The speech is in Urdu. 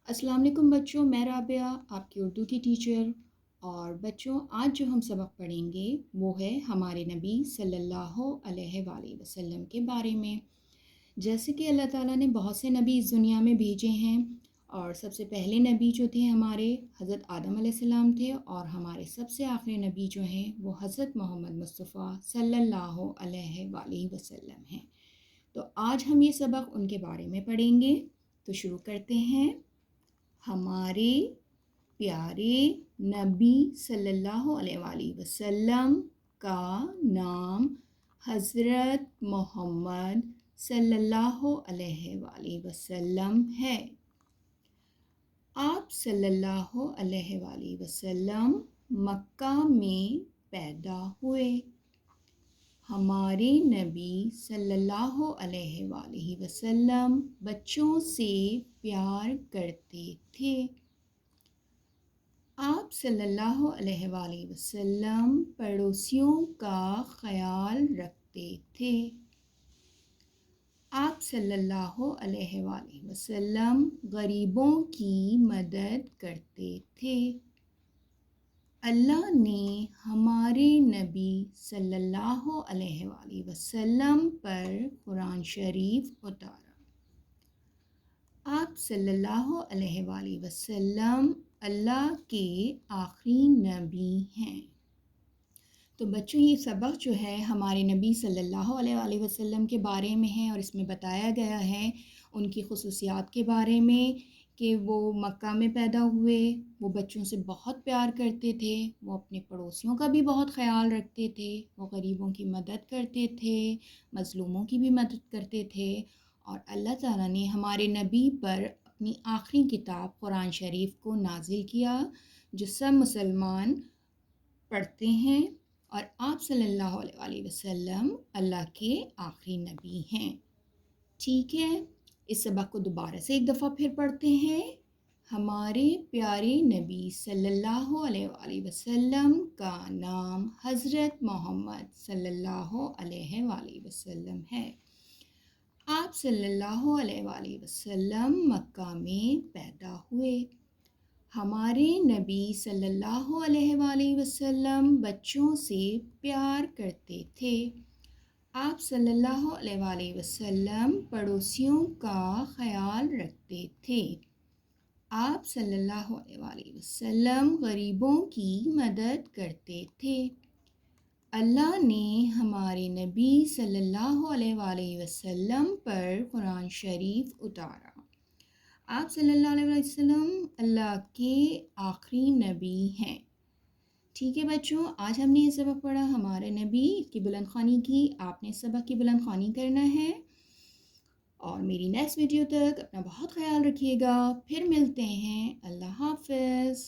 السلام علیکم بچوں، میں رابعہ آپ کی اردو کی ٹیچر۔ اور بچوں، آج جو ہم سبق پڑھیں گے وہ ہے ہمارے نبی صلی اللہ علیہ وآلہ وسلم کے بارے میں۔ جیسے کہ اللہ تعالیٰ نے بہت سے نبی اس دنیا میں بھیجے ہیں، اور سب سے پہلے نبی جو تھے ہمارے حضرت آدم علیہ السلام تھے، اور ہمارے سب سے آخری نبی جو ہیں وہ حضرت محمد مصطفیٰ صلی اللہ علیہ وآلہ وسلم ہیں۔ تو آج ہم یہ سبق ان کے بارے میں پڑھیں گے، تو شروع کرتے ہیں۔ ہمارے پیارے نبی صلی اللہ علیہ وآلہ وسلم کا نام حضرت محمد صلی اللہ علیہ وآلہ وسلم ہے۔ آپ صلی اللہ علیہ وآلہ وسلم مکہ میں پیدا ہوئے۔ ہمارے نبی صلی اللہ علیہ وآلہ وسلم بچوں سے پیار کرتے تھے۔ آپ صلی اللہ علیہ وآلہ وسلم پڑوسیوں کا خیال رکھتے تھے۔ آپ صلی اللہ علیہ وآلہ وسلم غریبوں کی مدد کرتے تھے۔ اللہ نے ہمارے نبی صلی اللہ علیہ وآلہ وسلم پر قرآن شریف اتارا۔ آپ صلی اللہ علیہ وآلہ وسلم اللہ کے آخری نبی ہیں۔ تو بچوں، یہ سبق جو ہے ہمارے نبی صلی اللہ علیہ وآلہ وسلم کے بارے میں ہے، اور اس میں بتایا گیا ہے ان کی خصوصیات کے بارے میں کہ وہ مکہ میں پیدا ہوئے، وہ بچوں سے بہت پیار کرتے تھے، وہ اپنے پڑوسیوں کا بھی بہت خیال رکھتے تھے، وہ غریبوں کی مدد کرتے تھے، مظلوموں کی بھی مدد کرتے تھے، اور اللہ تعالیٰ نے ہمارے نبی پر اپنی آخری کتاب قرآن شریف کو نازل کیا، جو سب مسلمان پڑھتے ہیں، اور آپ صلی اللہ علیہ وآلہ وسلم اللہ کے آخری نبی ہیں۔ ٹھیک ہے، اس سبق کو دوبارہ سے ایک دفعہ پھر پڑھتے ہیں۔ ہمارے پیارے نبی صلی اللہ علیہ وآلہ وسلم کا نام حضرت محمد صلی اللہ علیہ وآلہ وسلم ہے۔ آپ صلی اللہ علیہ وآلہ وسلم مکہ میں پیدا ہوئے۔ ہمارے نبی صلی اللہ علیہ وآلہ وسلم بچوں سے پیار کرتے تھے۔ آپ صلی اللہ علیہ وآلہ وسلم پڑوسیوں کا خیال رکھتے تھے۔ آپ صلی اللہ علیہ وآلہ وسلم غریبوں کی مدد کرتے تھے۔ اللہ نے ہمارے نبی صلی اللہ علیہ وآلہ وسلم پر قرآن شریف اتارا۔ آپ صلی اللہ علیہ وسلم اللہ کے آخری نبی ہیں۔ ٹھیک ہے بچوں، آج ہم نے یہ سبق پڑھا ہمارے نبی کی بلند خوانی کی۔ آپ نے اس سبق کی بلند خوانی کرنا ہے، اور میری نیکسٹ ویڈیو تک اپنا بہت خیال رکھیے گا۔ پھر ملتے ہیں، اللہ حافظ۔